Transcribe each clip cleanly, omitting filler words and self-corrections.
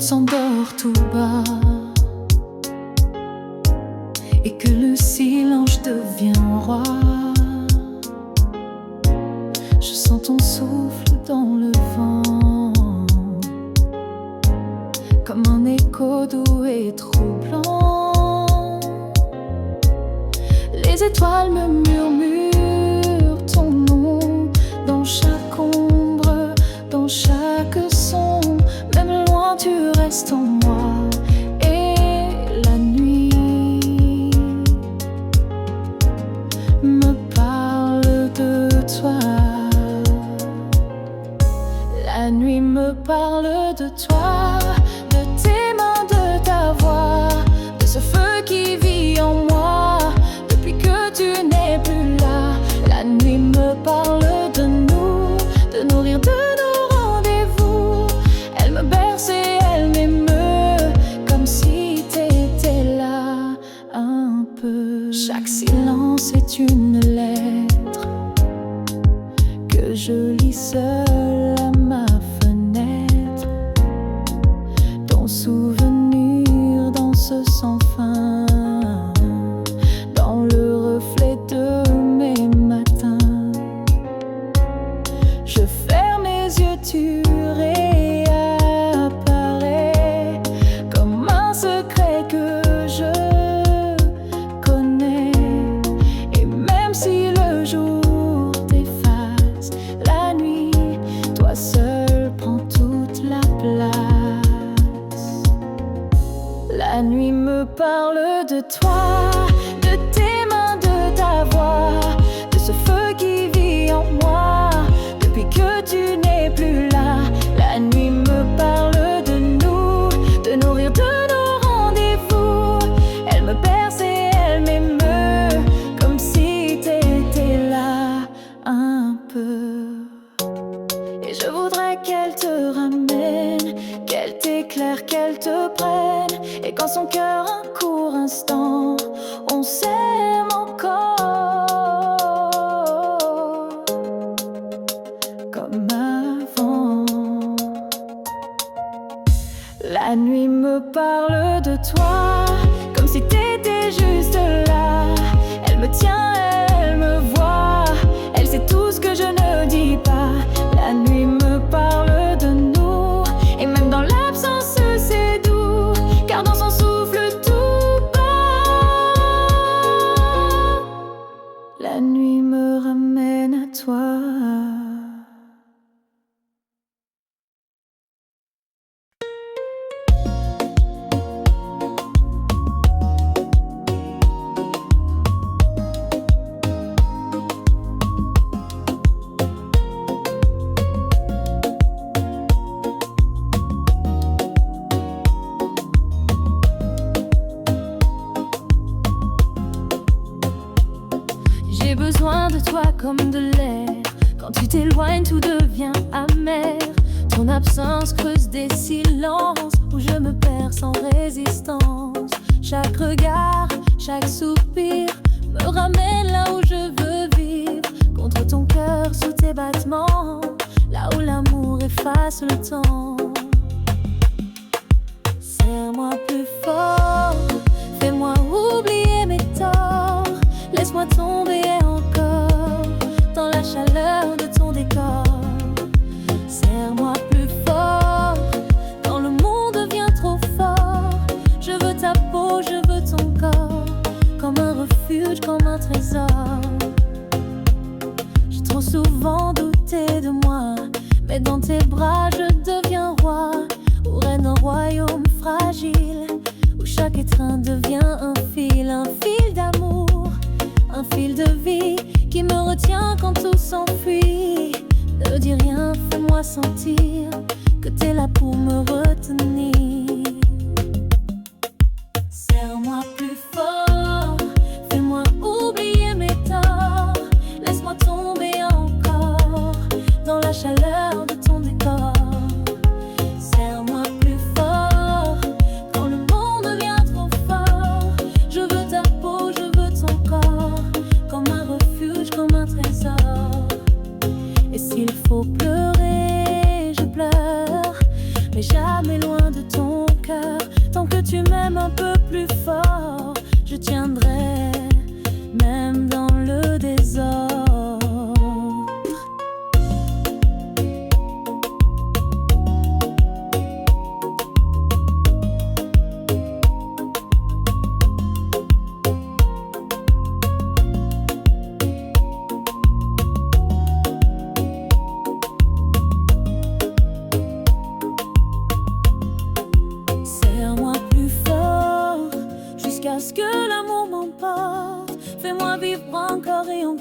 s'endort tout bas et que le silence devient roi. Je sens ton souffle dans le vent, comme un écho doux et troublant. Les étoiles me murmurent ton nom dans chaque ombre, dans chaque son. Même loin tu restes en moi. Et la nuit me parle de toi. La nuit me parle de toi, de tes mains, de ta voix, de ce feu qui vit en moi depuis que tu n'es plus là. La nuit me parle de nous, de nos rires, de nos rendez-vous. Elle me berce et elle m'émeut comme si t'étais là un peu. Chaque silence est une lettre que je lis seule à ma fenêtre. Ton souvenir danse sans fin dans le reflet de mes matins. Je ferme les yeux, tu réapparais comme un secret que je connais. Et même si le jour t'efface, la nuit, toi seul prends toute la place. La nuit me parle de toi, de tes mains, de ta voix, de ce feu qui vit en moi depuis que tu n'es plus là. La nuit me parle de nous, de nos rires, de nos rendez-vous. Elle me berce et elle m'émeut comme si t'étais là un peu. Et je voudrais qu'elle te ramène, qu'elle t'éclaire, qu'elle te prenne. Et quand son cœur un court instant, on s'aime encore comme avant. La nuit me parle de toi, comme si t'étais juste là. Elle me tient, elle me voit, elle sait tout ce que je ne dis pas. La nuit me parle de nous, et même dans l'absence c'est doux, car dans son souffle tout bat. La nuit me ramène à toi. J'ai besoin de toi comme de l'air. Quand tu t'éloignes, tout devient amer. Ton absence creuse des silences où je me perds sans résistance. Chaque regard, chaque soupir me ramène là où je veux vivre. Contre ton cœur, sous tes battements, là où l'amour efface le temps. Serre-moi plus fort, fais-moi oublier mes torts. Laisse-moi tomber encore dans la chaleur de ton décor. Serre-moi plus fort quand le monde devient trop fort. Je veux ta peau, je veux ton corps, comme un refuge, comme un trésor. J'ai trop souvent douté de moi, mais dans tes bras je deviens roi. Où règne un royaume fragile, où chaque étreinte devient un fil d'amour. Un fil de vie qui me retient quand tout s'enfuit. Ne dis rien, fais-moi sentir que t'es là pour me retenir. Serre-moi plus fort, fais-moi oublier mes torts. Laisse-moi tomber encore dans la chaleur de ton décor. Serre-moi plus fort quand le monde devient trop fort. Je veux ta peau, je veux ton corps, comme un refuge, comme un trésor. Et s'il faut pleurer, je pleure, mais jamais loin de ton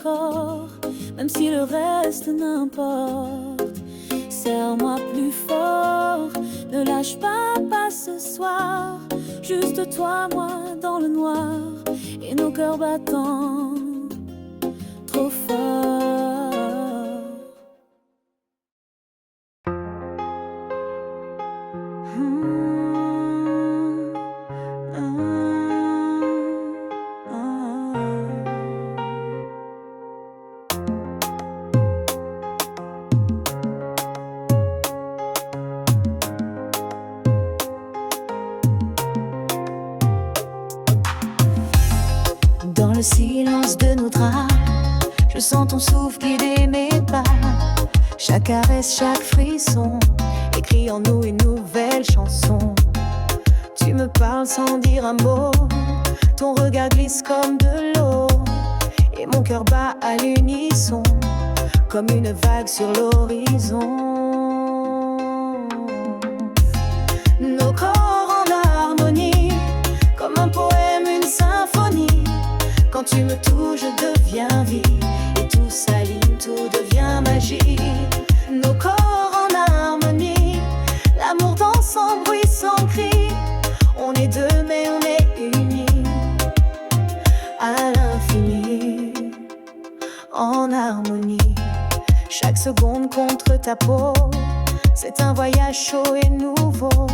corps, même si le reste n'importe. Serre-moi plus fort, ne lâche pas ce soir. Juste toi, moi dans le noir, et nos cœurs battant trop fort. Dans le silence de nos draps, je sens ton souffle guider mes pas. Chaque caresse, chaque frisson écrit en nous une nouvelle chanson. Tu me parles sans dire un mot, ton regard glisse comme de l'eau, et mon cœur bat à l'unisson, comme une vague sur l'horizon. Nos corps en harmonie, comme un poème, une symphonie. Quand tu me touches, je deviens vie, et tout s'aligne, tout devient magie. Nos corps en harmonie, l'amour danse sans bruit, sans cri. On est deux mais on est unis, à l'infini, en harmonie. Chaque seconde contre ta peau, c'est un voyage chaud et nouveau.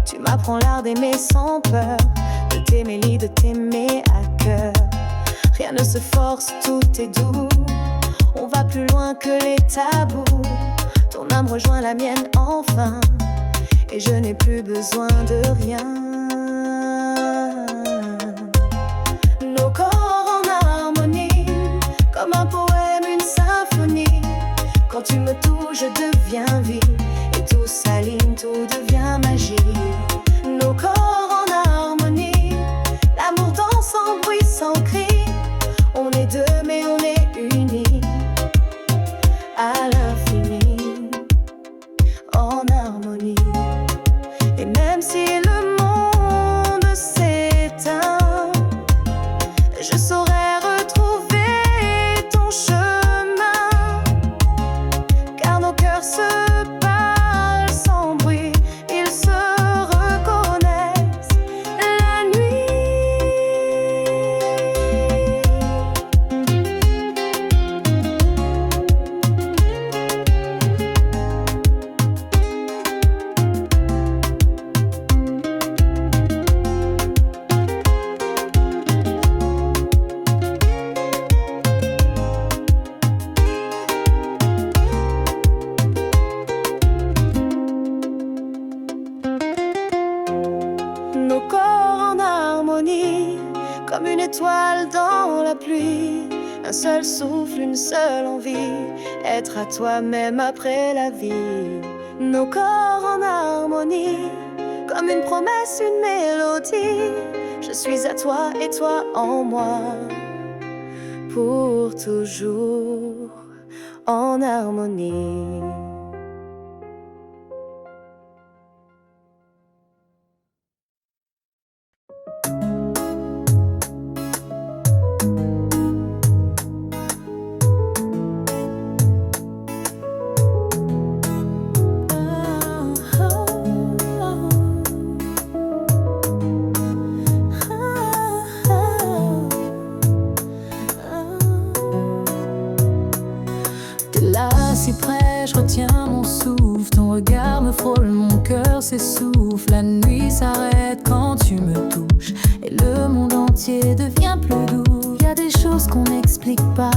Tu m'apprends l'art d'aimer sans peur, de t'aimer libre, de t'aimer à cœur. Rien ne se force, tout est doux. On va plus loin que les tabous. Ton âme rejoint la mienne enfin, et je n'ai plus besoin de rien. Nos corps en harmonie, comme un poème, une symphonie. Quand tu me touches, je deviens vie, et tout s'aligne, tout devient magie. Nos corps en harmonie, l'amour danse sans bruit, sans cri. On est deux mais on est unis, à l'infini, en harmonie. Et même si le monde s'éteint, je saurais retrouver ton chemin, car nos cœurs se parlent sans bruit, ils se reconnaissent la nuit. Nos corps en harmonie, comme une étoile dans la pluie. Un seul souffle, une seule envie, être à toi même après la vie. Nos corps en harmonie, comme une promesse, une mélodie. Je suis à toi et toi en moi, pour toujours en harmonie. Si près, je retiens mon souffle. Ton regard me frôle, mon cœur s'essouffle. La nuit s'arrête quand tu me touches, et le monde entier devient plus doux. Y a des choses qu'on n'explique pas,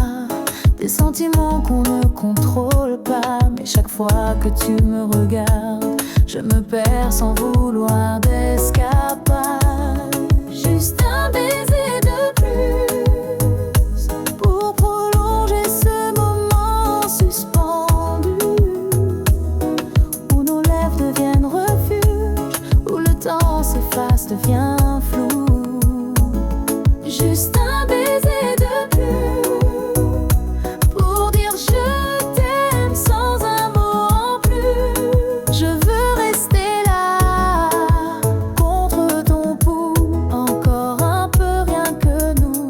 des sentiments qu'on ne contrôle pas. Mais chaque fois que tu me regardes, je me perds sans vouloir d'escapade. Juste un baiser de plus pour prolonger ce moment suspendu, où nos lèvres deviennent refuge, où le temps s'efface, devient flou. Juste un baiser de plus pour dire je t'aime sans un mot en plus. Je veux rester là contre ton pouls, encore un peu, rien que nous.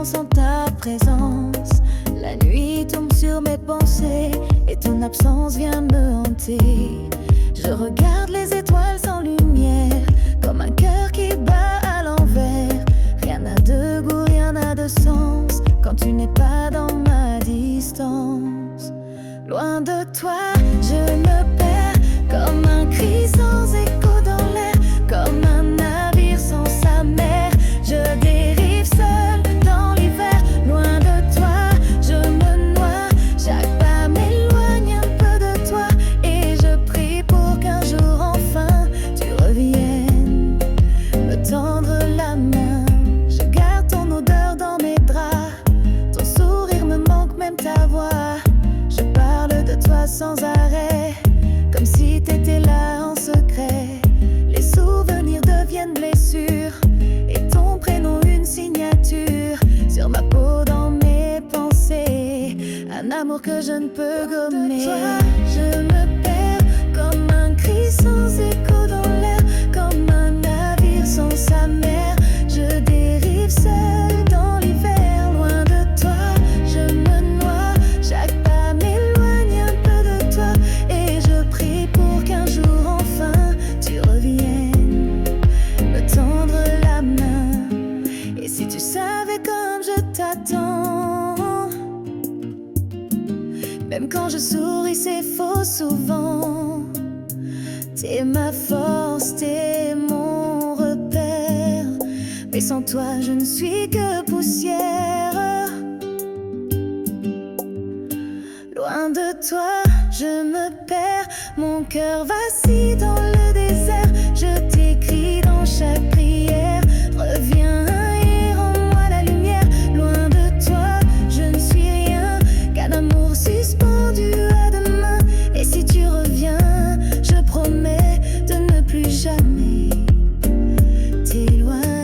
temps sans ta présence. La nuit tombe sur mes pensées et ton absence vient me hanter. Je regarde les étoiles sans lumière, comme un cœur qui bat à l'envers. Rien n'a de goût, rien n'a de sens quand tu n'es pas dans ma distance. Loin de toi, je me perds comme un cri sans écho dans l'air, comme un navire sans sa mer. Je dérive seul dans l'hiver. Loin de toi, je me noie. Chaque pas m'éloigne un peu de toi et je prie pour qu'un jour enfin tu reviennes me tendre la main. Je garde ton odeur dans mes draps, ton sourire me manque, même ta voix. Je parle de toi sans arrêt, comme si t'étais là en secret. Les souvenirs deviennent blessures et ton prénom une signature sur ma peau, dans mes pensées. Un amour que je ne peux gommer. De toi, je me perds comme un cri sans écho dans l'air, comme un navire sans sa mer. Je dérive seul dans l'hiver. Loin de toi, je me noie. Chaque pas m'éloigne un peu de toi et je prie pour qu'un jour enfin tu reviennes me tendre la main. Et si tu savais comme je t'attends, même quand je souris c'est faux souvent. T'es ma force, t'es mon repère, mais sans toi je ne suis que poussière. Loin de toi, je me perds, mon cœur vacille dans le désert. Je t'écris dans chaque prière, reviens et rends-moi la lumière. Loin de toi, je ne suis rien qu'un amour suspendu à demain. Et si tu reviens, je promets de ne plus jamais t'éloigner.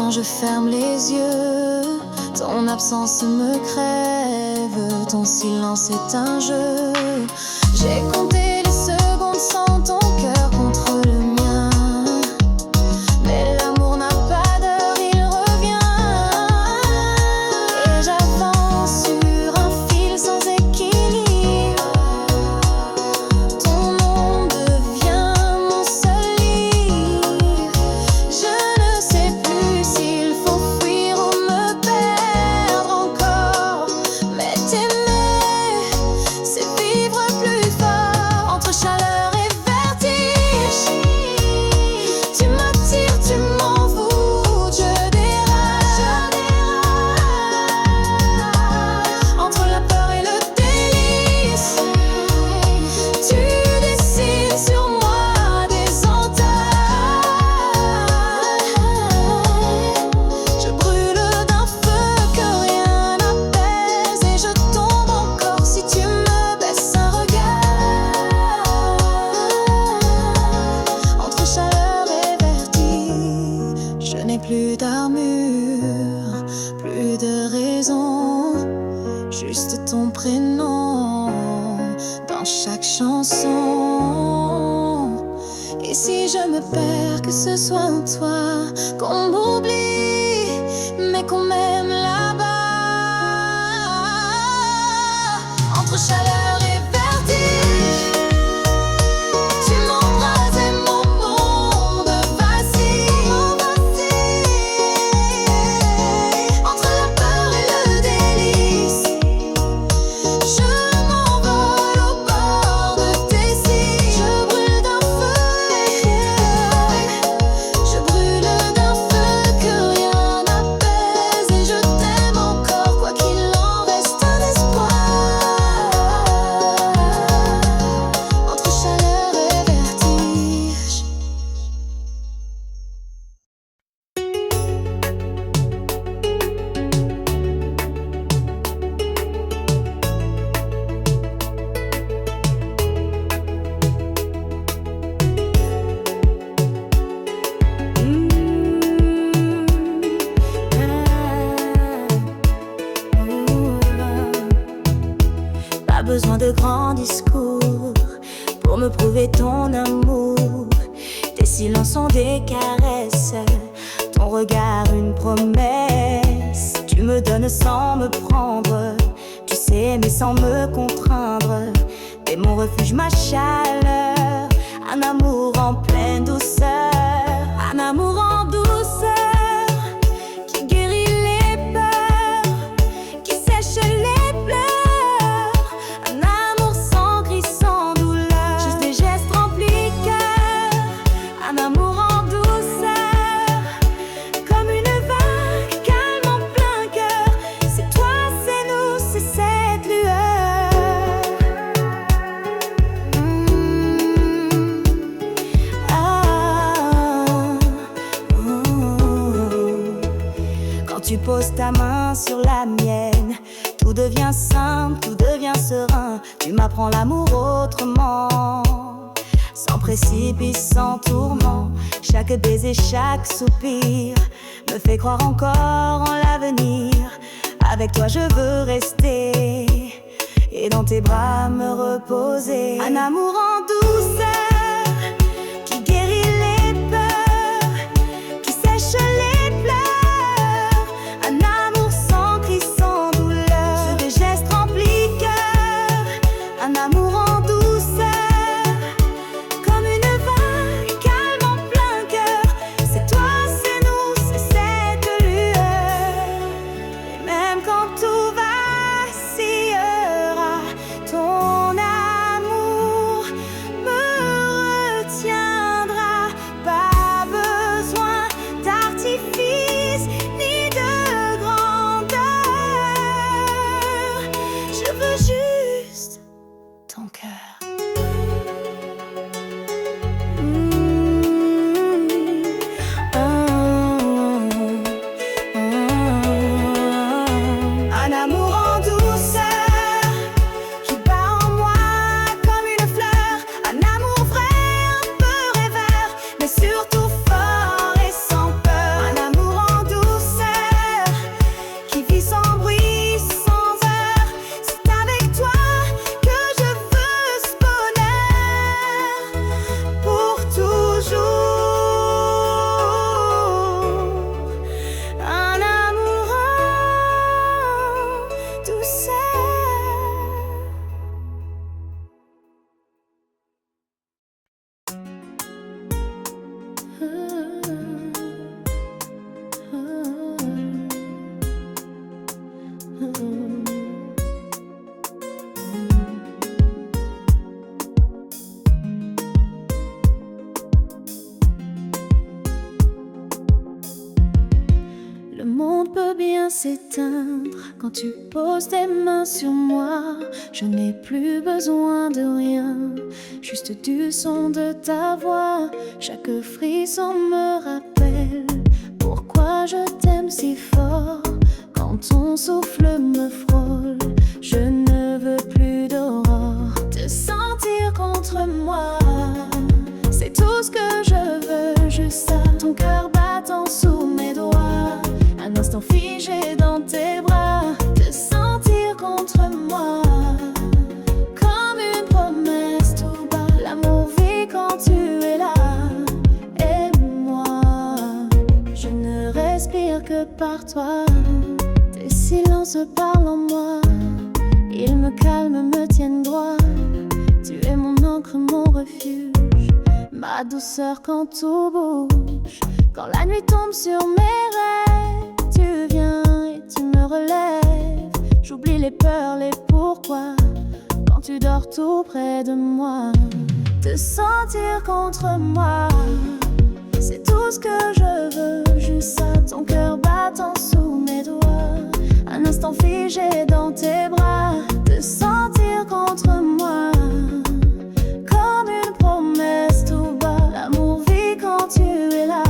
Je ferme les yeux, ton absence me crève, ton silence est un jeu. J'ai compté les secondes sans ton cœur contre le mien, mais l'amour n'a pas d'heure, il revient. Et j'avance sur un fil sans équilibre, ton nom devient mon seul livre. Je ne sais plus s'il faut fuir ou me perdre encore, mais t'aimer, c'est vivre plus fort. dans chaque chanson. Et si je me perds, que ce soit en toi, qu'on m'oublie, mais qu'on m'aime là-bas. Entre chaleur et vertige, tu m'embrases et mon monde vacille. Entre la peur et le délice, je m'envole au bord de tes cils. Je brûle d'un feu que rien n'apaise. Et je t'aime encore, quoi qu'il en reste un espoir. Entre chaleur et vertige. Pas besoin de grands discours pour me prouver ton amour. Tes silences sont des caresses, ton regard une promesse. Tu me donnes sans me prendre, tu sais aimer sans me contraindre. T'es mon refuge, ma chaleur, un amour en pleine douceur. Un amour en douceur qui guérit les peurs, qui sèche les pleurs. Un amour sans cri, sans douleur, juste des gestes remplis cœur. Un amour en douceur, comme une vague calme en plein cœur. C'est toi, c'est nous, c'est cette lueur. Quand tu poses ta main sur la mienne, tout devient simple, tout devient serein. Tu m'apprends l'amour autrement, sans précipice, sans tourment. Chaque baiser, chaque soupir me fait croire encore en l'avenir. Avec toi je veux rester et dans tes bras me reposer. Un amour en douceur qui guérit les peurs, qui sèche les pleurs. Un amour sans cri, sans douleur, sur des gestes remplis cœur. Un amour en douceur, comme une vague calme en plein cœur. C'est toi, c'est nous, c'est cette lueur. Et même quand tout vacillera, ton amour me retiendra. Pas besoin d'artifice ni de grandeur. Je veux juste ton cœur. Un amour en douceur qui bat en moi comme une fleur. Un amour vrai, un peu rêveur, mais surtout fort et sans peur. Un amour en douceur qui vit sans bruit, sans heurts. C'est avec toi que je veux ce bonheur pour toujours. Un amour en douceur. Le monde peut bien s'éteindre quand tu poses tes mains sur moi. Je n'ai plus besoin de rien, juste du son de ta voix. Chaque frisson me rappelle pourquoi je t'aime si fort. Quand ton souffle me frôle, je ne veux plus d'aurore. Te sentir contre moi, c'est tout ce que je veux, juste ça. Ton cœur battant sous mes doigts, un instant figé dans tes bras. Te sentir contre moi, ta douceur quand tout bouge. Quand la nuit tombe sur mes rêves, tu viens et tu me relèves. J'oublie les peurs, les pourquoi, quand tu dors tout près de moi. Te sentir contre moi, c'est tout ce que je veux. Juste ça, ton cœur battant sous mes doigts, un instant figé dans tes bras. Te sentir contre moi, comme une promesse tout bas. L'amour vit quand tu es là.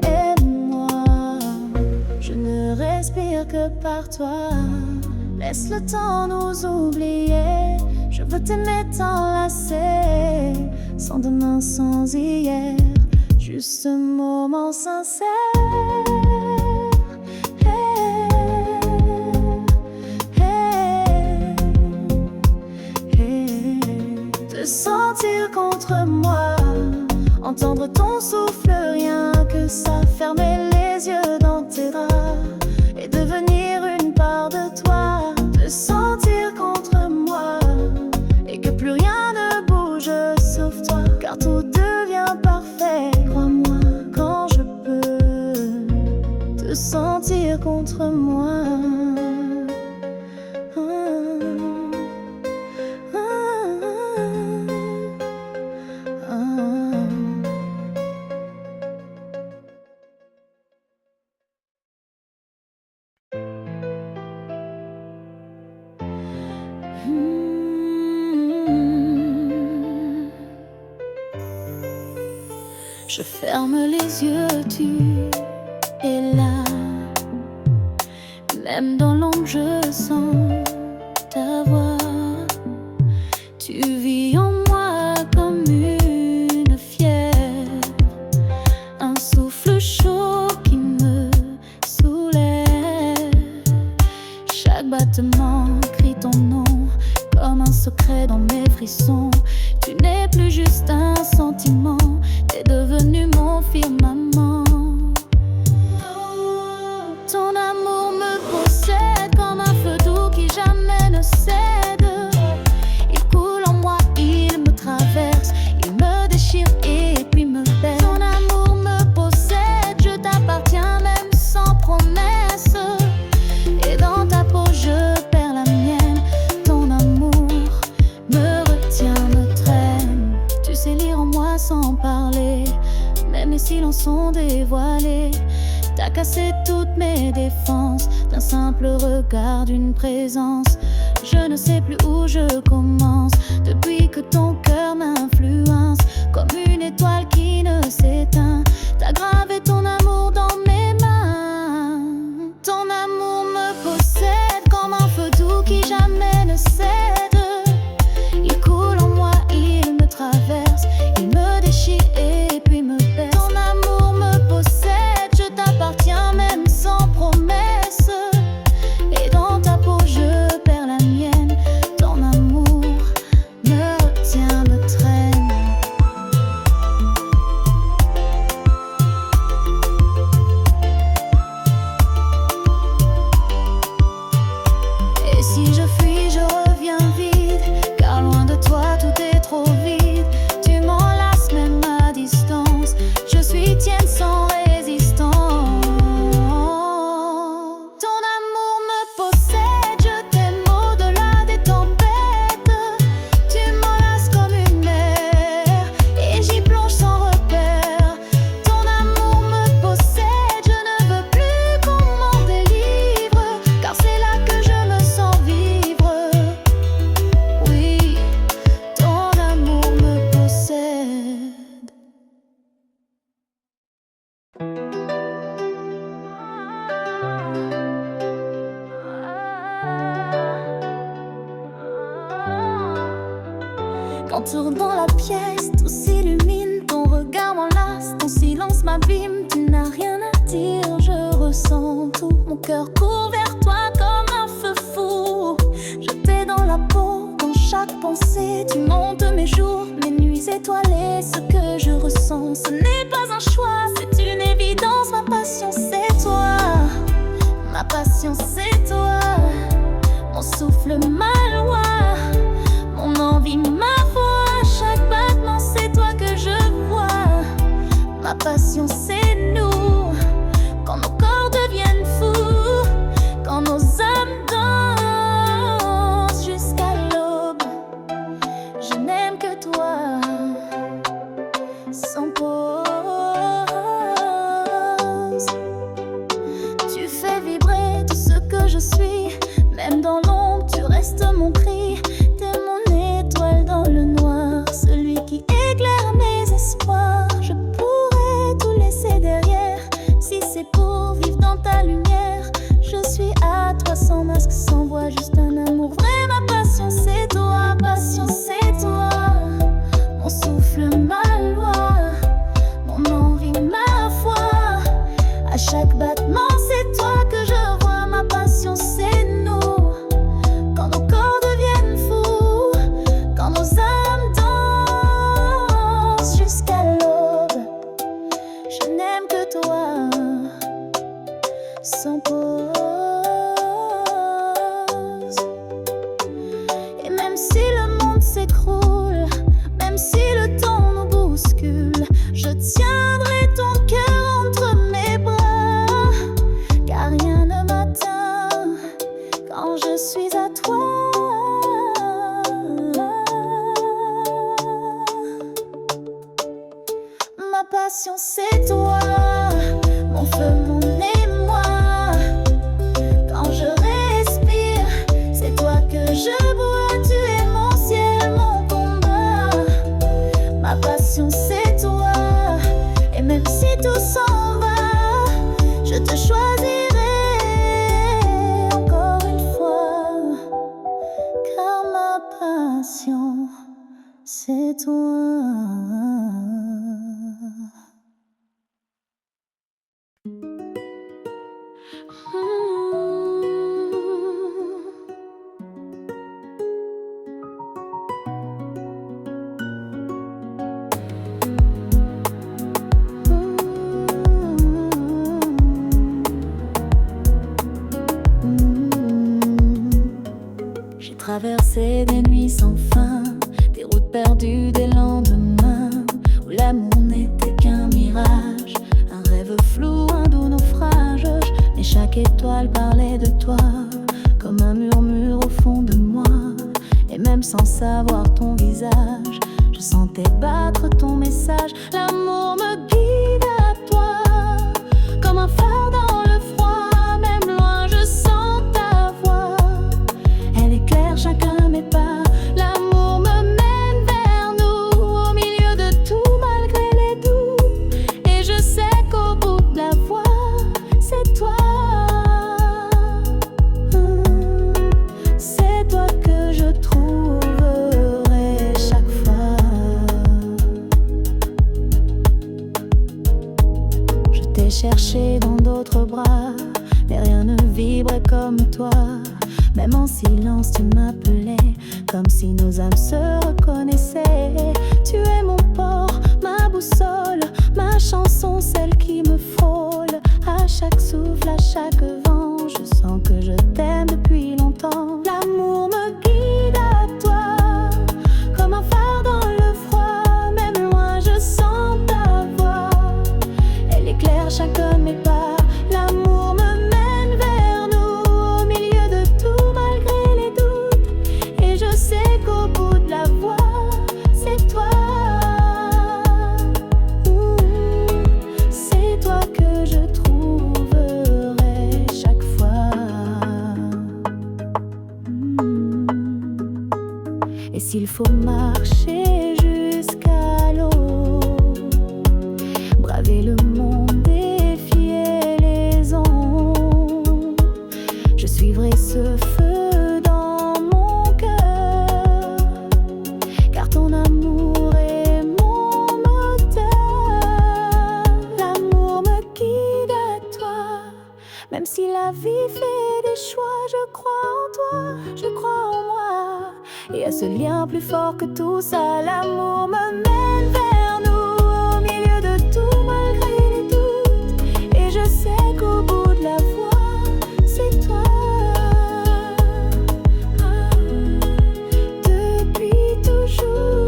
Aide-moi, je ne respire que par toi. Laisse le temps nous oublier. Je veux t'aimer t'enlacer, sans demain, sans hier. Juste un moment sincère. Te sentir contre moi, entendre ton souffle, rien que ça. Fermer les yeux dans tes draps et devenir une part de toi. Te sentir contre moi et que plus rien ne bouge sauf toi, car tout devient parfait. Crois-moi quand je peux te sentir contre moi. Je ferme les yeux, tu es là. Même dans l'ombre, je sens ta voix. Tu vis en moi comme une fièvre, un souffle chaud qui me soulève. Chaque battement crie ton nom, comme un secret dans mes frissons. Tu n'es plus juste un sentiment, t'es devenu mon firmament. Ton amour me possède comme un feu doux qui jamais ne cède. Il coule en moi, il me traverse, il me déchire et puis me baise. Ton amour me possède, je t'appartiens même sans promesse. Et dans ta peau je perds la mienne. Ton amour me retient, me traîne. Tu sais lire en moi sans parler, même les silences sont dévoilés. T'as cassé toutes mes défenses d'un simple regard, d'une présence. Je ne sais plus où je commence depuis que ton cœur m'influence. Comme une étoile qui ne s'éteint, t'as gravé ton amour dans mes mains. Ton amour me possède comme un feu doux qui jamais ne cède. Il coule en moi, il me traverse, il me déchire et puis me baise. Ton amour me possède, je t'appartiens même sans promesse. Et dans ta peau je perds la mienne. Ton amour me retient, me traîne. Et si je fuis, je reviens vide, car loin de toi tout est trop vide. Tu m'enlaces même à distance, je suis tienne sans résistance. Ton amour me possède, je t'aime au-delà des tempêtes. Tu m'enlaces comme une mer et j'y plonge sans repère. Ton amour me possède, je ne veux plus qu'on m'en délivre, car c'est là que je me sens vivre. Oui, ton amour me possède. Quand tu rentres dans la pièce, tout s'illumine. Ton regard m'enlace, ton silence m'abîme. Tu n'as rien à dire, je ressens tout. Mon cœur court vers toi comme un feu fou. Je t'ai dans la peau, dans chaque pensée. Tu montes mes jours, mes nuits étoilées. Ce que je ressens, ce n'est pas un choix, c'est une évidence. Ma passion c'est toi, ma passion c'est toi. Mon souffle, ma loi, mon envie, ma foi. Chaque battement c'est toi que je vois. Même si le monde s'écroule, même si le temps nous bouscule, je tiendrai ton cœur entre mes bras, car rien ne m'atteint quand je suis à toi. Ma passion c'est toi, mon feu, mon émoi. Quand je respire, c'est toi que je bois. Tu es mon ciel, mon combat. Ma passion c'est toi, et même si tout s'en va, je te choisirai encore une fois, car ma passion c'est toi. J'ai traversé des nuits sans fin, des routes perdues, des lendemains où l'amour n'était qu'un mirage, un rêve flou, un doux naufrage. Mais chaque étoile parlait de toi, comme un murmure au fond de moi. Et même sans savoir ton visage, je sentais battre ton message. L'amour me guide à toi, comme un phare dans le froid. Même loin, je sens ta voix, elle éclaire chacun de mes pas. L'amour me mène vers nous, au milieu de tout, malgré les doutes. Et je sais qu'au bout de la voie, c'est toi. C'est toi que je trouverai chaque fois. Je t'ai cherché dans d'autres bras, mais rien ne vibrait comme toi. Même en silence tu m'appelais, comme si nos âmes se reconnaissaient. Tu es mon port, ma boussole, ma chanson, celle qui me frôle. À chaque souffle, à chaque vent, je sens que je t'aime depuis longtemps. L'amour me guide à toi, comme un phare dans le froid. Même loin, je sens ta voix, elle éclaire chacun de mes pas. L'amour me mène vers nous, au milieu de tout, malgré les doutes. Et je sais qu'au bout de la voie, c'est toi. C'est toi que je trouverai chaque fois. Et s'il faut marcher jusqu'à l'eau, braver le monde, défier les ondes, je suivrai ce feu dans mon cœur, car ton amour est mon moteur. L'amour me guide à toi, même si la vie fait des choix. Je crois en toi, je crois en moi, et à ce lien plus fort que tout ça. L'amour me mène vers nous, au milieu de tout, malgré les doutes. Et je sais qu'au bout de la voie, c'est toi. Depuis toujours,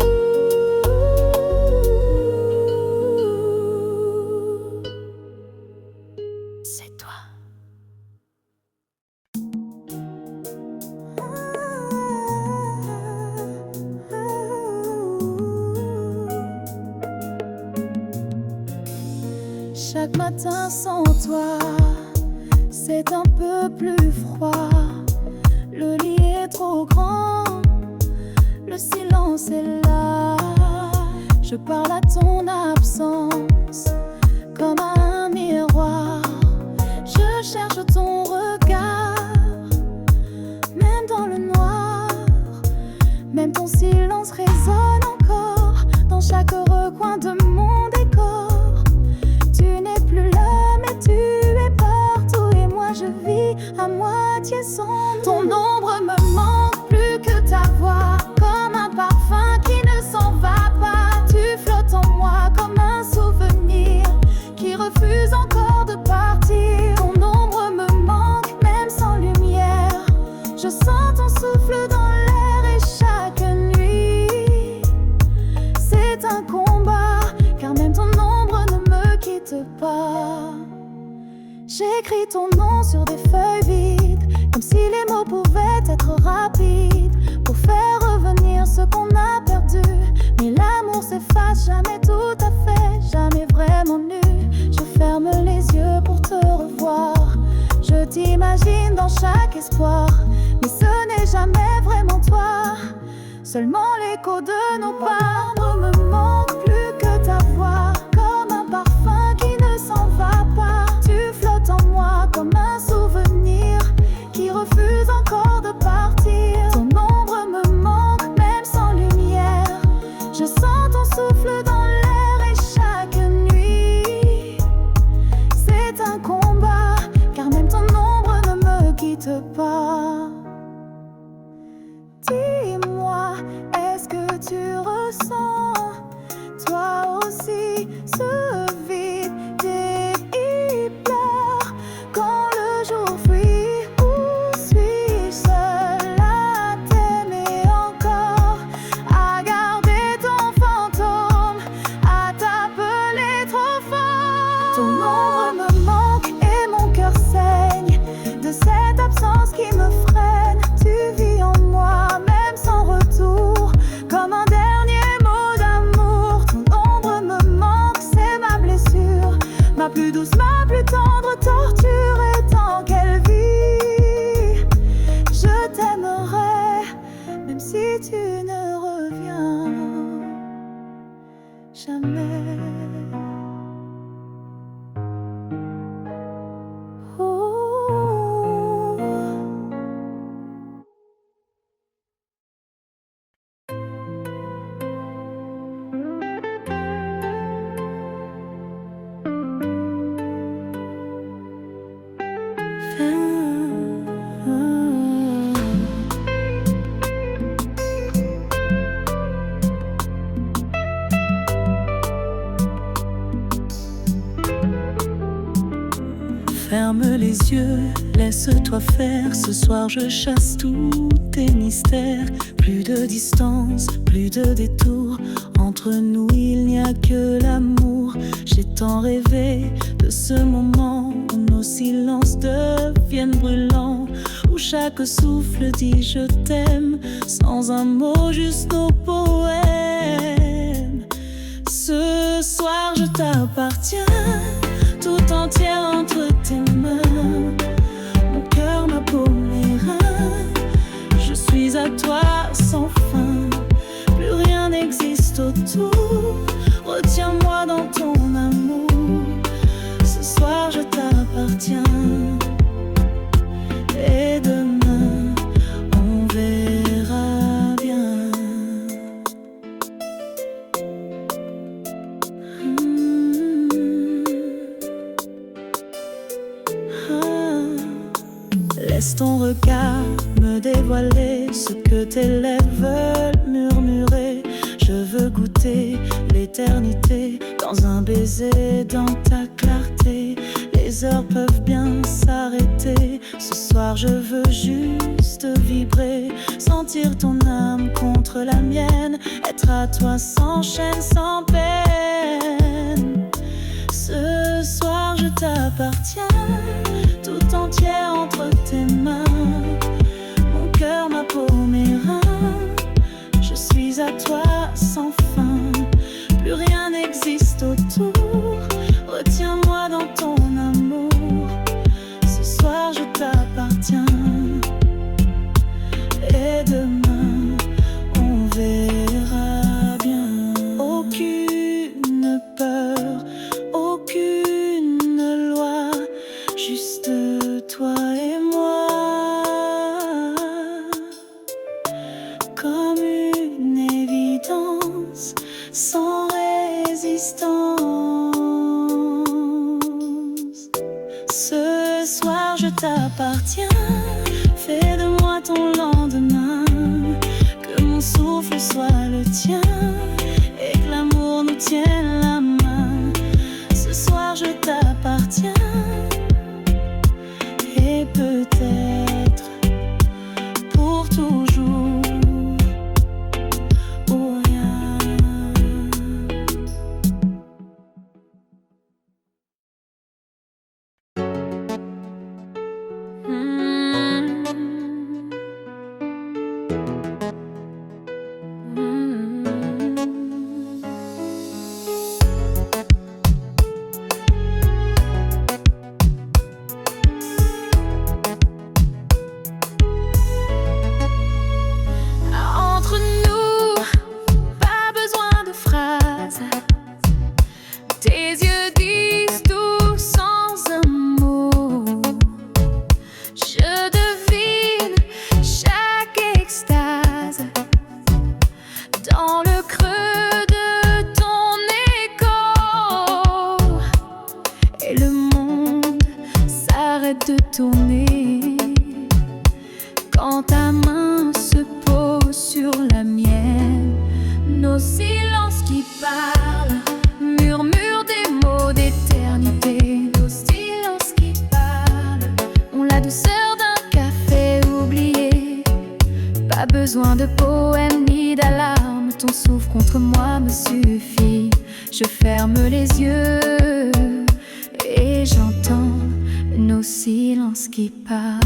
c'est toi. Chaque matin sans toi, c'est un peu plus froid. Le lit est trop grand, le silence est là. Je parle à ton absence, comme à un miroir. Je cherche ton regard, même dans le noir. Même ton silence résonne encore dans chaque recoin de mon décor. Tu n'es plus là, mais tu es partout. Et moi je vis à moitié sans ton ombre me manque plus que ta voix, comme un parfum qui ne s'en va pas. Tu flottes en moi comme un souvenir qui refuse encore de partir. Ton ombre me manque même sans lumière. Je sens ton souffle dans l'air et chaque seulement l'écho de nos pas. Ne me manque plus que ta voix, comme un parfum qui ne s'en va pas. Tu flottes en moi comme un souvenir qui refuse encore de partir. Ton ombre me manque même sans lumière. Je sens ton souffle dans l'air et chaque nuit c'est un combat, car même ton ombre ne me quitte pas. Dis-moi, est-ce que tu ressens toi aussi ce vide qui pleure quand le jour fuit? Ou suis-je seule à t'aimer encore, à garder ton fantôme, à t'appeler trop fort? Ton ombre me manque et mon cœur saigne de cette absence qui me freine. Tu vis en moi même sans retour, comme un dernier mot d'amour. Ton ombre me manque, c'est ma blessure, ma plus douce, ma plus tendre torture. Et tant qu'elle vit, je t'aimerai, même si tu ne reviens jamais. Ferme les yeux, laisse-toi faire. Ce soir je chasse tous tes mystères. Plus de distance, plus de détours. Entre nous il n'y a que l'amour. J'ai tant rêvé de ce moment où nos silences deviennent brûlants, où chaque souffle dit je t'aime, sans un mot, juste nos poèmes. Ce soir je t'appartiens, tout entière entre tes mains. Mon cœur, ma peau, mes reins, je suis à toi sans fin. Plus rien n'existe autour, retiens-moi dans ton amour. Ce soir je t'appartiens, et demain on verra bien. Laisse ton regard me dévoiler ce que tes lèvres veulent murmurer. Je veux goûter l'éternité dans un baiser, dans ta clarté. Les heures peuvent bien s'arrêter. Ce soir je veux juste vibrer, sentir ton âme contre la mienne, être à toi sans chaîne, sans peine. Ce soir je t'appartiens, tout entière entre tes mains. Mon cœur, ma peau, mes reins, je suis à toi sans fin. Plus rien n'existe autour, retiens-moi dans ton amour. Ce soir je t'appartiens, et demain on verra bien. Aucune peur, aucune loi, juste toi et moi, comme une évidence sans résistance. Ce soir je t'appartiens, fais de moi ton lendemain, que mon souffle soit le tien et que l'amour nous tienne la main. Ce soir je t'appartiens, et peut-être pour toujours ou rien. sur la mienne. Nos silences qui parlent murmurent des mots d'éternité. Nos silences qui parlent ont la douceur d'un café oublié. Pas besoin de poèmes ni d'alarmes, ton souffle contre moi me suffit. Je ferme les yeux et j'entends nos silences qui parlent.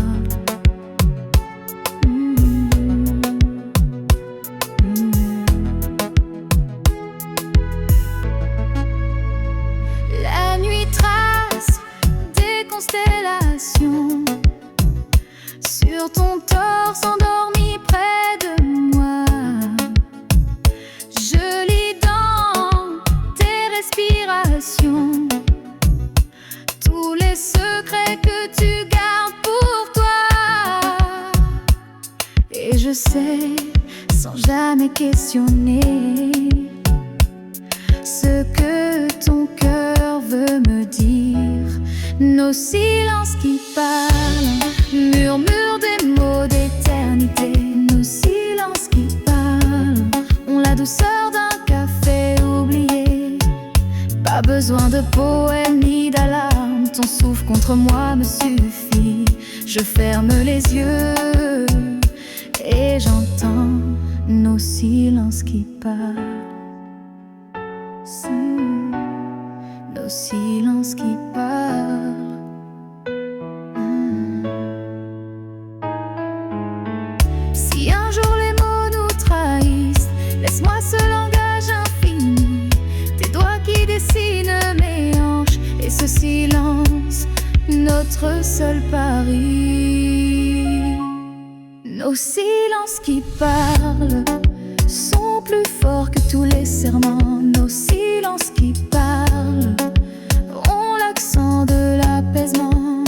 La nuit trace des constellations sur ton torse endormi près de moi. Je lis dans tes respirations tous les secrets que tu gardes pour toi. Et je sais, sans jamais questionner, ce que ton cœur veut me dire. Nos silences qui parlent murmurent des mots d'éternité. Nos silences qui parlent ont la douceur d'un café oublié. Pas besoin de poèmes ni d'alarmes, ton souffle contre moi me suffit. Je ferme les yeux et j'entends nos silences qui parlent. Nos silences qui parlent. Si un jour les mots nous trahissent, laisse-moi ce langage infini. Tes doigts qui dessinent mes hanches et ce silence, notre seul pari. Nos silences qui parlent sont plus forts que tous les serments. Nos silences qui parlent ont l'accent de l'apaisement.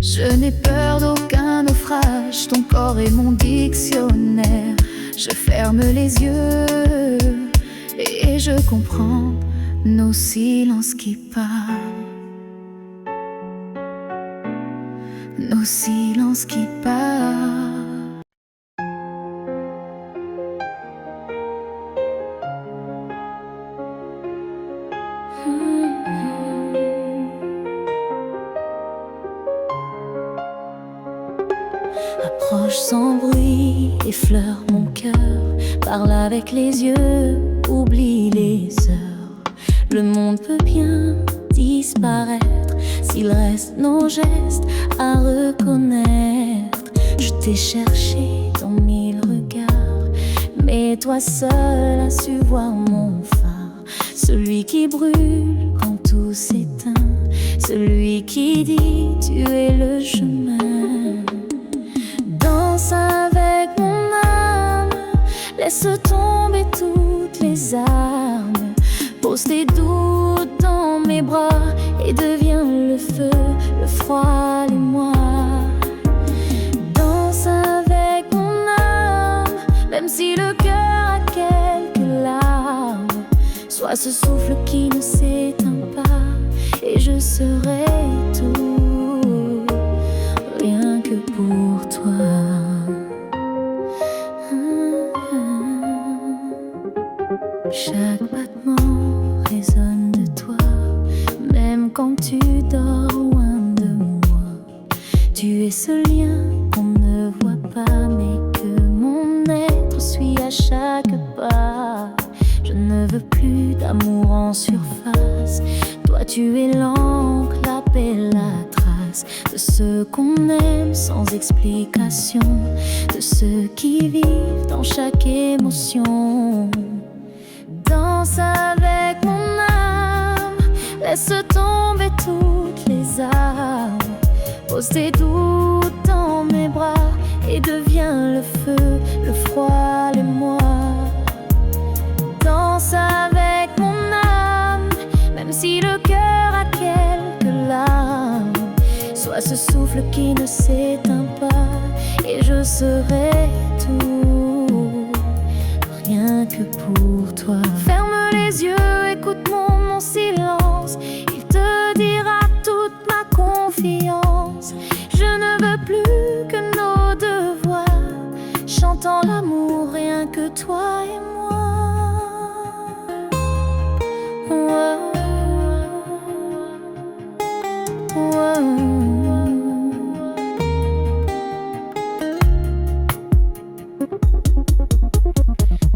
Je n'ai peur d'aucun naufrage, ton corps est mon dictionnaire. Je ferme les yeux et je comprends nos silences qui parlent. Nos silences qui parlent. Approche sans bruit, effleure mon cœur, parle avec les yeux, oublie les heures. Le monde peut bien disparaître s'il reste nos gestes à reconnaître. Je t'ai cherché dans 1000 regards, mais toi seul as su voir mon phare. Celui qui brûle quand tout s'éteint, celui qui dit tu es le chemin. Danse avec mon âme, laisse tomber toutes les armes. Pose tes doutes dans mes bras et deviens le feu, le froid, l'émoi. Danse avec mon âme, même si le cœur a quelques larmes. Sois ce souffle qui ne s'éteint pas et je serai tout, rien que pour toi. Chaque battement résonne de toi, même quand tu dors loin de moi. Tu es ce lien qu'on ne voit pas, mais que mon être suit à chaque pas. Je ne veux plus d'amour en surface. Toi tu es l'encre, la paix, la trace de ceux qu'on aime sans explication, de ceux qui vivent dans chaque émotion. Danse avec mon âme, laisse tomber toutes les armes. Pose tes doutes dans mes bras et deviens le feu, le froid, l'émoi. Danse avec mon âme, même si le cœur a quelques larmes. Sois ce souffle qui ne s'éteint pas et je serai tout, rien que pour toi. Ferme les yeux, écoute mon silence. Il te dira toute ma confiance. Je ne veux plus que nos deux voix chantant l'amour toi et moi. Oh, oh, oh.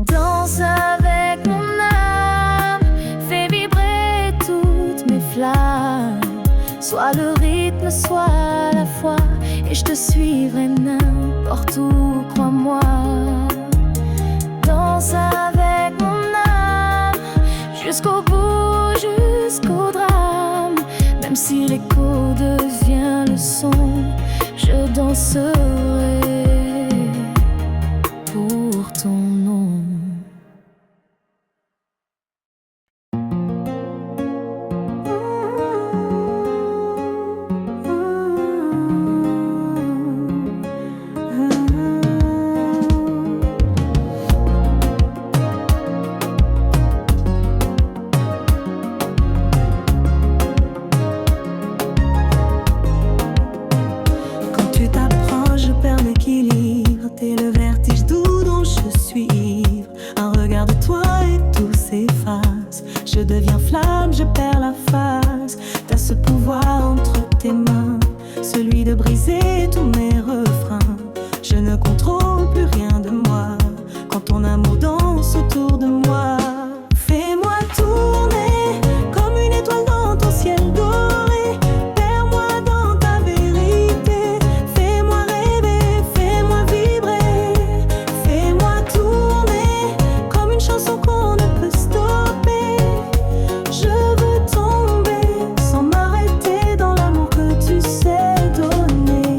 Danse avec mon âme, fais vibrer toutes mes flammes. Soit le rythme, soit la foi, et je te suivrai n'importe où, crois-moi. Danse avec mon âme, jusqu'au bout, jusqu'au drame. Même si l'écho devient le son, je danserai pour ton nom. T'es le vertige doux dont je suis ivre. Un regard de toi et tout s'efface. Je deviens flamme, je perds la face. T'as ce pouvoir entre tes mains, celui de briser tous mes refrains. Je ne contrôle plus rien de moi quand ton amour danse autour de moi. Fais-moi tourner comme une étoile dans ton ciel doré. Perds-moi dans ta vérité. Fais-moi rêver, fais-moi vibrer. Fais-moi tourner comme une chanson qu'on ne peut stopper. Je veux tomber sans m'arrêter dans l'amour que tu sais donner.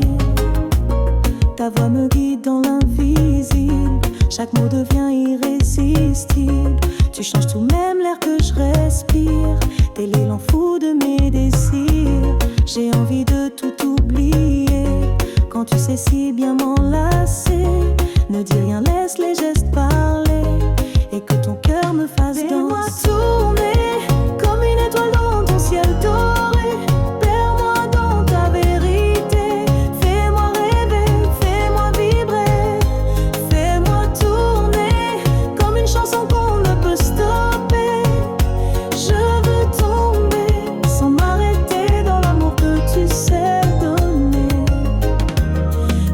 Ta voix me guide dans l'invisible. Chaque mot devient irrésistible. Tu changes tout, même l'air que je respire. T'es l'élan fou de mes désirs. J'ai envie de tout oublier quand tu sais si bien m'enlacer. Ne dis rien, laisse les gestes parler et que ton cœur me fasse danser. Fais-moi tourner comme une étoile dans ton ciel doré. Perds-moi dans ta vérité. Fais-moi rêver, fais-moi vibrer. Fais-moi tourner comme une chanson qu'on ne peut stopper. Je veux tomber sans m'arrêter dans l'amour que tu sais donner.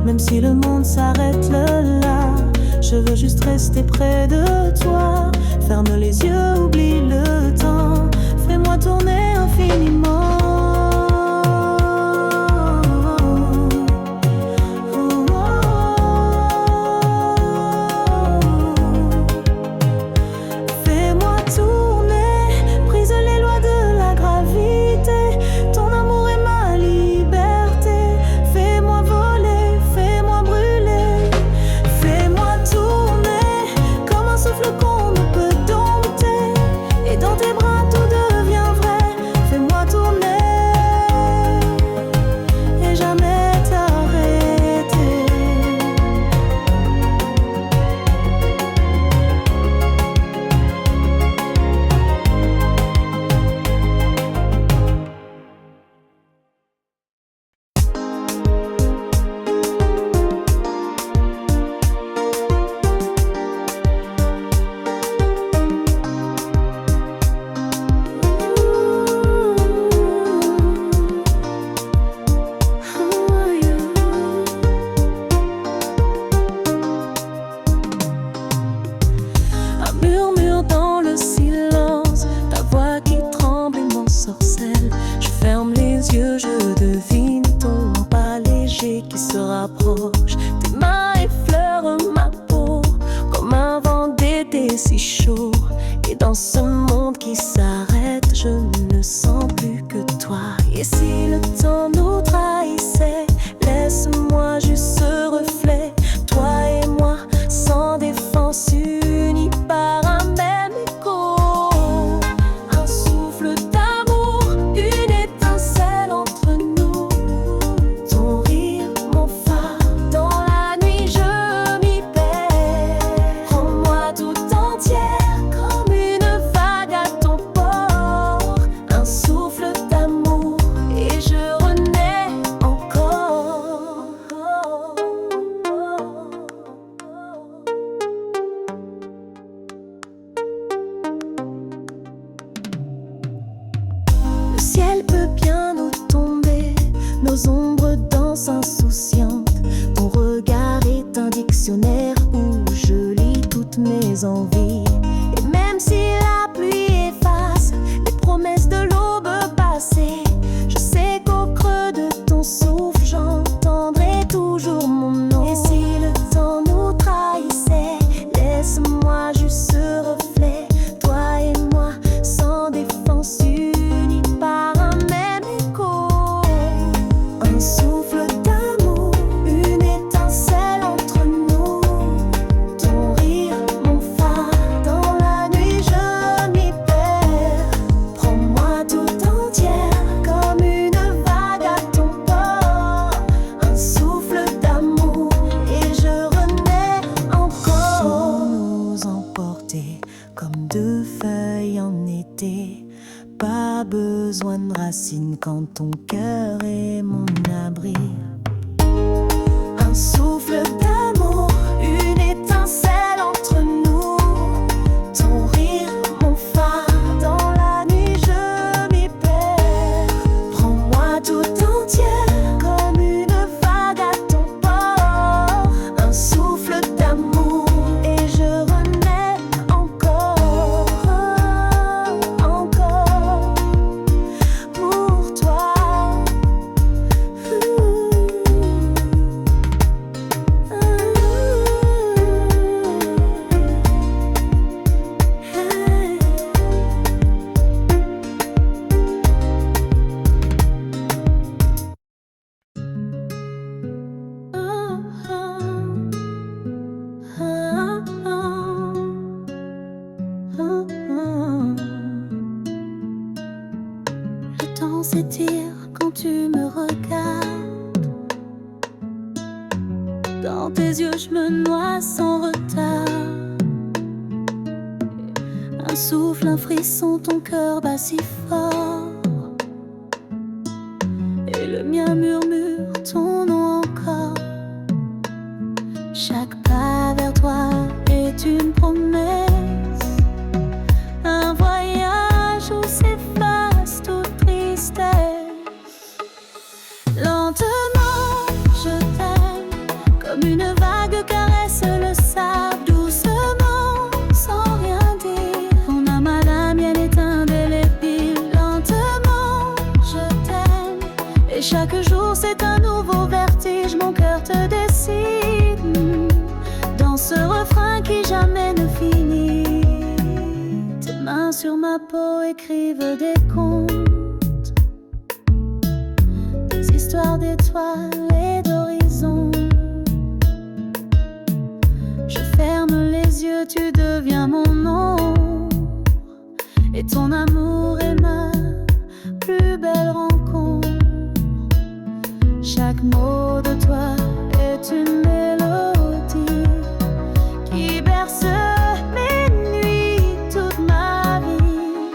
Même si le monde s'arrête là, je veux juste rester près de toi. Ferme les yeux, oublie le temps. Fais-moi tourner infiniment. Fais-moi tourner, brise les lois de la gravité. Ton amour est ma liberté. Fais-moi voler, fais-moi brûler. Fais-moi tourner comme un souffle qu'on ne peut dompter. Et dans tes bras tout devient vrai. Fais-moi tourner et jamais t'arrêter. Un murmure dans le silence, ta voix qui tremble et m'ensorcelle. Je ferme les yeux, je devine ton pas léger qui se rapproche. Tes mains effleurent ma peau comme un vent d'été si chaud. Et dans ce monde qui s'arrête, je ne sens plus que toi. Et si le temps nous trahissait, laisse-moi juste ce reflet. Toi et moi, sans défense, unis par un même écho. Un souffle d'amour, une étincelle entre nous. Ton rire, mon phare, dans la nuit je m'y perds. Prends-moi tout entière comme une vague. mes envies. Et même si la pluie efface les promesses de l'aube passée, je sais qu'au creux de ton souffle j'entendrai toujours mon nom. Et si le temps nous trahissait, laisse-moi juste ce reflet, toi et moi sans défense, unis par un même écho. Un souffle d'amour, une étincelle entre nous. Ton rire, mon phare, dans la nuit je m'y perds. Prends-moi tout entière comme une vague à ton port. Un souffle d'amour et je renais encore. Sans nous emporter comme deux feuilles en été. Pas besoin de racines quand ton cœur est mon abri. Un souffle d'amour, une étincelle entre nous. Ton rire, mon phare, dans la nuit je m'y perds. Prends-moi tout entière comme une vague à ton port. Un souffle d'amour et je renais encore, encore pour toi. Le temps s'étire quand tu me regardes. Dans tes yeux je me noie sans retard. Un souffle, un frisson, ton cœur bat si fort. Et le mien murmure ton nom encore. Chaque pas vers toi est une promesse. Un voyage où s'efface toute tristesse. Lentement, je t'aime comme une vague caresse le sable doucement, sans rien dire. Ton âme à la mienne est indélébile. Lentement, je t'aime et chaque jour c'est un nouveau vertige. Mon cœur te décide dans ce refrain qui jamais ne finit. Tes mains sur ma peau écrivent des contes, des histoires d'étoiles et d'horizons. Je ferme les yeux, tu deviens mon ombre. Et ton amour est ma plus belle rencontre. Chaque mot de toi est une mélodie qui berce mes nuits, toute ma vie.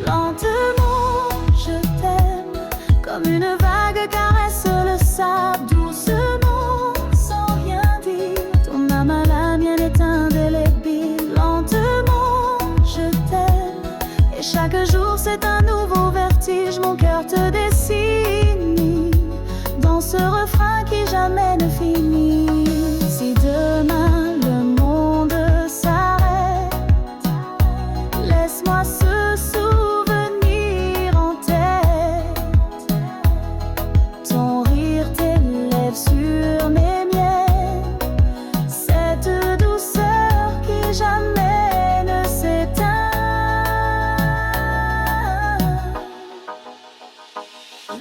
Lentement, je t'aime comme une vague caresse le sable doucement, sans rien dire. Ton âme à la mienne est indélébile. Lentement, je t'aime et chaque jour c'est un nouveau vertige. Mon cœur te dessine dans ce refrain qui jamais ne finit. Si demain le monde s'arrête, laisse-moi ce souvenir en tête. Ton rire t'élève sur mes miennes, cette douceur qui jamais ne s'éteint.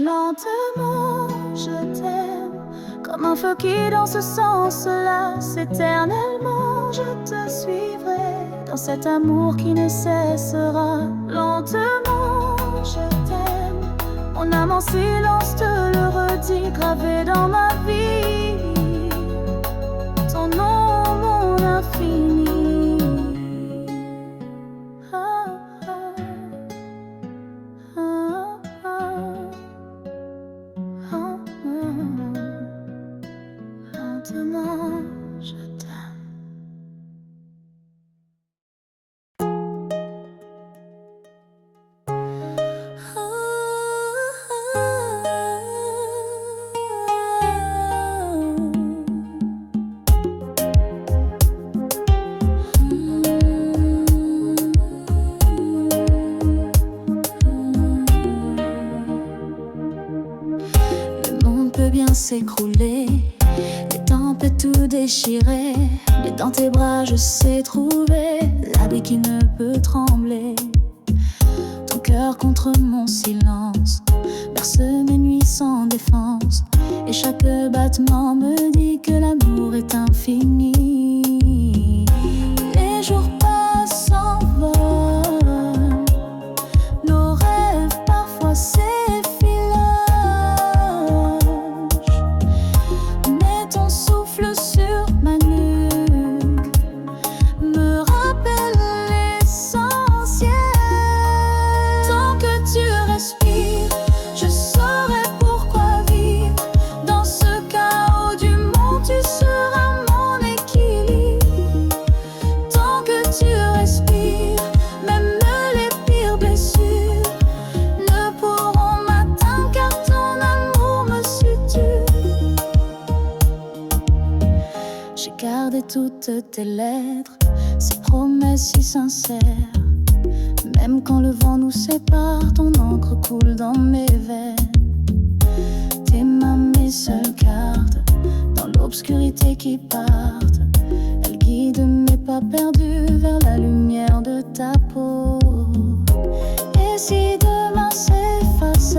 Lentement, je t'aime comme un feu qui dans ce sens-là. Éternellement, je te suivrai dans cet amour qui ne cessera. Lentement, je t'aime, mon âme en silence te le redit, gravé dans ma vie. Ton nom, mon infini. Ah, ah, ah, ah. Lentement, je t'aime. s'écrouler, les tempêtes tout déchirées, mais dans tes bras je sais trouver l'abri qui ne peut trembler. Ton cœur contre mon silence berce mes nuits sans défense, et chaque battement me dit que l'amour est infini. Les jours passent, s'envolent, nos rêves parfois s'effilochent, mais ton souffle sur ma nuque me rappelle l'essentiel. Tant que tu respires, je saurai pourquoi vivre. Dans ce chaos du monde, tu seras mon équilibre. Tant que tu respires, même les pires blessures ne pourront m'atteindre, car ton amour me suture. J'ai gardé toutes tes lettres, ces promesses si sincères. Même quand le vent nous sépare, ton encre coule dans mes veines. Tes mains, mes seules cartes, dans l'obscurité qui partent. Elles guident mes pas perdus vers la lumière de ta peau. Et si demain s'efface,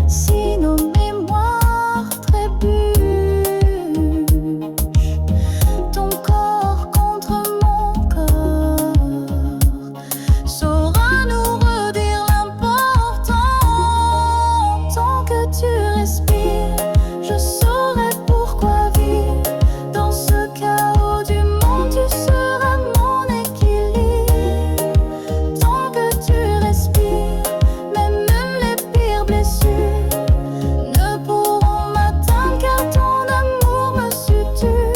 si nos mémoires trébuchent, ton corps contre mon corps saura nous redire l'important. Tant que tu respires, je saurai pourquoi vivre. Dans ce chaos du monde, tu seras mon équilibre. Tant que tu respires, même les pires blessures ne pourront m'atteindre, car ton amour me suture.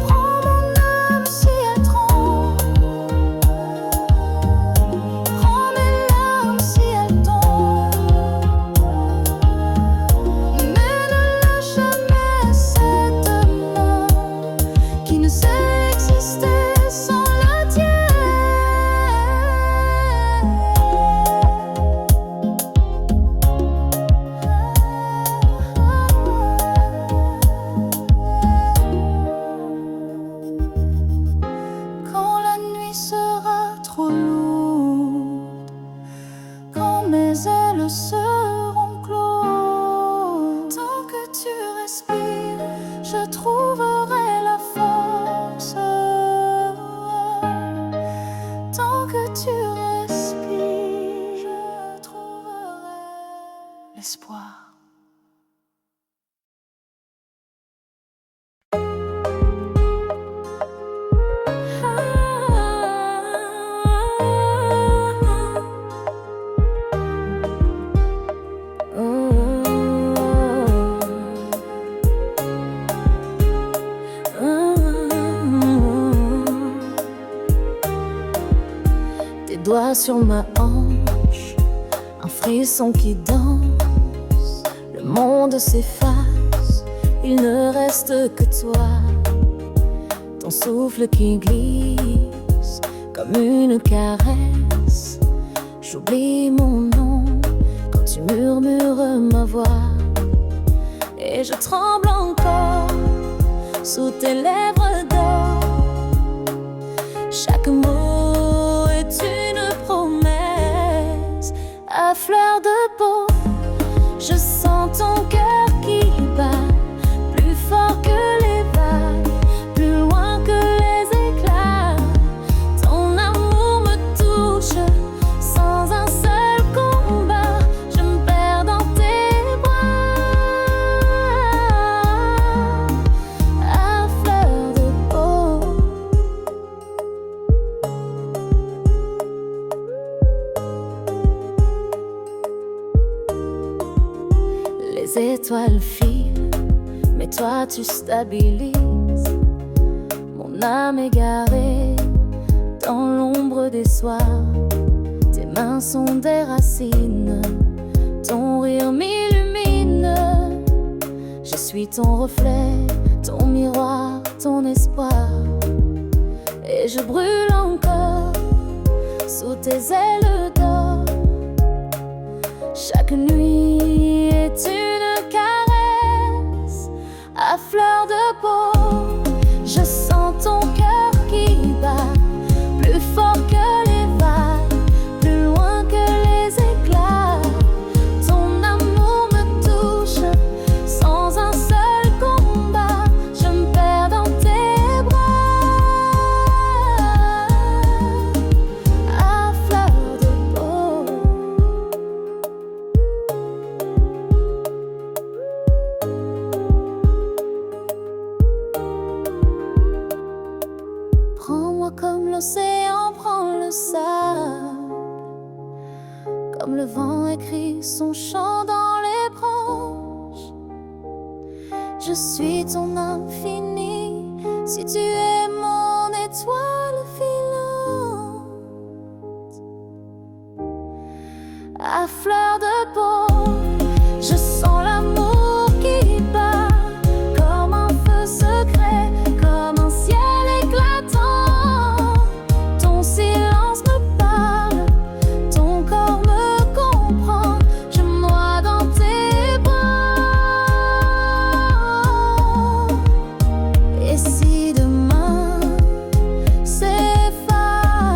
Prends mon âme si elle tremble, prends mes larmes si elles tombent, mais ne lâche jamais cette main qui ne sait exister sans la Quand la nuit sera trop lourde, quand mes ailes seront closes, tant que tu respires, je trouverai la force. Tant que tu respires, je trouverai l'espoir. Tes doigts sur ma hanche, un frisson qui danse. Le monde s'efface, il ne reste que toi. Ton souffle qui glisse comme une caresse. J'oublie mon nom quand tu murmures ma voix, et je tremble encore sous tes lèvres d'or. Chaque mot est une promesse à fleur de peau. Je sens ton cœur qui bat plus fort que les vagues, plus loin que les éclats. Ton amour me touche sans un seul combat. Je me perds dans tes bras à fleur de peau. Les étoiles filent, mais toi tu stabilises mon âme égarée dans l'ombre des soirs. Tes mains sont des racines, ton rire m'illumine. Je suis ton reflet, ton miroir, ton espoir. Et je brûle encore sous tes ailes d'or. Chaque nuit est une caresse à fleur de peau. Je sens ton cœur qui bat plus fort que les vagues, plus loin que les éclats. Ton amour me touche sans un seul combat. Je me perds dans tes bras à fleur de peau. Prends-moi comme l'océan prend le sable, comme le vent écrit son chant dans les branches. Je suis ton infini, si tu es mon étoile filante. À fleur de peau, je sens l'amour qui bat comme un feu secret, comme un ciel éclatant. Ton silence me parle, ton corps me comprend. Je me noie dans tes bras. Et si demain s'efface,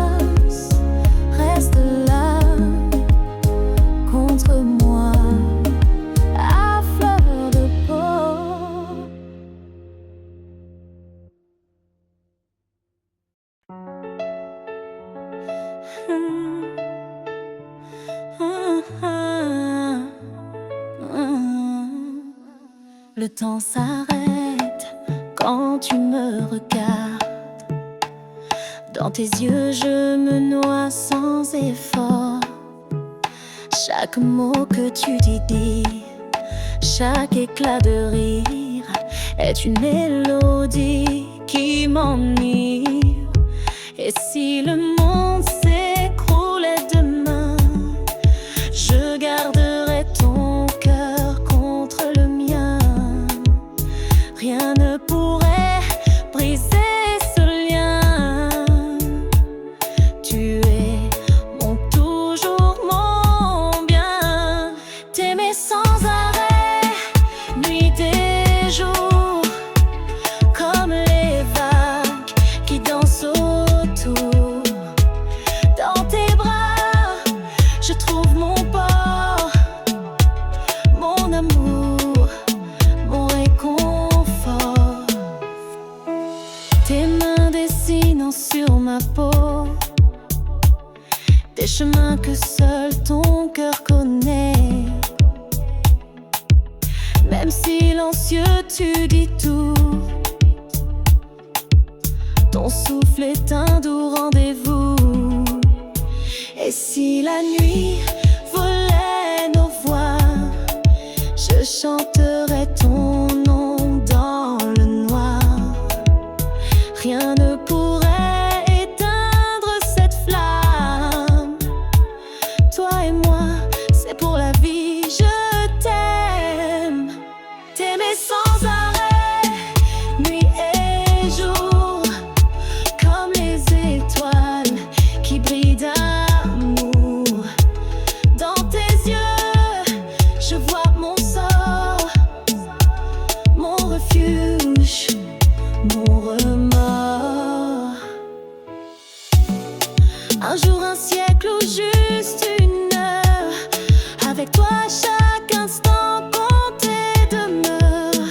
reste là contre moi à fleur de peau. Le temps s'arrête quand tu me regardes. Dans tes yeux, je me noie sans effort. Chaque mot que tu dis, chaque éclat de rire est une mélodie qui m'enivre. Et si le monde s'écroulait demain, je garderai ton cœur contre le mien. Rien ne pourrait briser ce lien. Tu es mon toujours, mon bien. T'aimer sans arrêt, nuit et jour, comme les vagues qui dansent autour. Dans tes bras, je trouve mon port, mon amour, mon réconfort. Tes mains dessinant sur ma peau des chemins que seul ton cœur connaît. Même silencieux, tu dis tout. Ton souffle est un doux rendez-vous. Et si la nuit volait nos voix, je chanterai ton nom dans le noir. Rien ne pourrait éteindre cette flamme. Toi et moi, c'est pour la vie, je t'aime. T'aimer sans arrêt, nuit et jour, comme les étoiles qui brillent d'amour. Dans tes yeux, je vois mon sort, mon refuge, mon remords. Un jour, un siècle ou juste une heure, avec toi chaque instant compté demeure.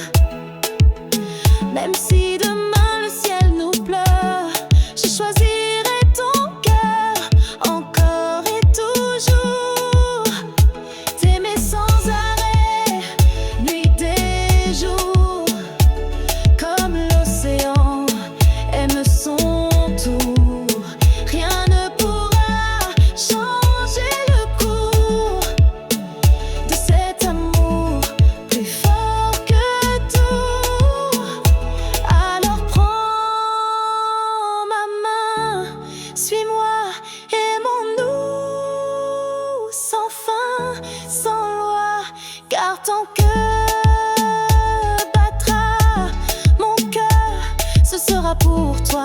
Même si demain le ciel nous pleure, je choisirai ton cœur encore et toujours. T'aimer sans arrêt, nuit et jour, comme l'océan aime son tour. Rien ne pourra changer le cours de cet amour plus fort que tout. Alors prends ma main, suis-moi, aimons-nous sans fin, sans loi, car ton cœur battra, mon cœur, ce sera pour toi